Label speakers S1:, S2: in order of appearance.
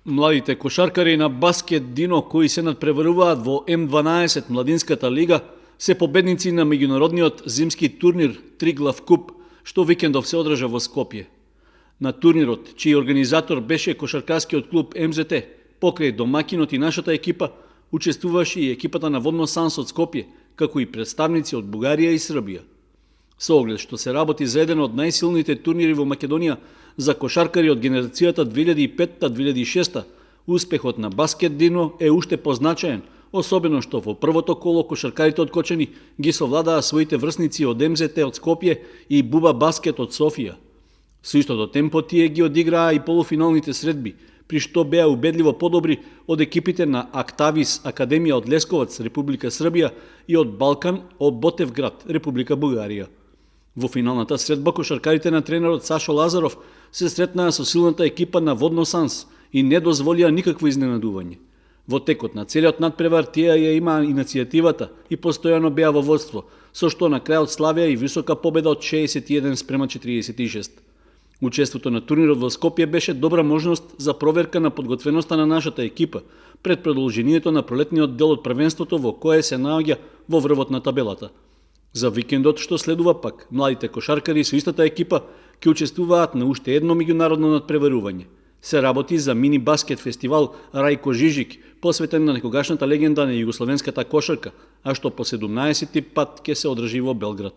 S1: Младите кошаркари на баскет Дино кои се надпреваруваат во М12 Младинската лига се победници на меѓународниот зимски турнир Триглав куп, што викендов се одржа во Скопје. На турнирот, чиј организатор беше кошаркарскиот клуб МЗТ, покрај домакинот и нашата екипа, учествуваше и екипата на Водно Санс од Скопје, како и представници од Бугарија и Србија. Со оглед што се работи за еден од најсилните турнири во Македонија за кошаркари од генерацијата 2005-2006, успехот на баскет Дино е уште позначаен, особено што во првото коло кошаркарите од Кочани ги совладаа своите врсници од МЗТ од Скопје и Буба Баскет од Софија. Со истото темпо тие ги одиграа и полуфиналните средби, при што беа убедливо подобри од екипите на Актавис Академија од Лесковац, Република Србија и од Балкан од Ботевград, Република Бугарија. Во финалната средба кошаркарите на тренерот Сашо Лазаров се сретнаа со силната екипа на Водно Санс и не дозволија никакво изненадување. Во текот на целиот надпревар тие ја имаа иницијативата и постојано беа во водство, со што на крајот славија и висока победа од 61-46. Учеството на турнирот во Скопје беше добра можност за проверка на подготвеноста на нашата екипа пред продолжението на пролетниот дел од првенството во кое се наоѓа во врвот на табелата. За викендот што следува пак, младите кошаркари со истата екипа ќе учествуваат на уште едно меѓународно надпреварување. Се работи за мини баскет фестивал Рајко Жижик, посветен на некогашната легенда на југословенската кошарка, а што по 17-ти пат ќе се одржи во Белград.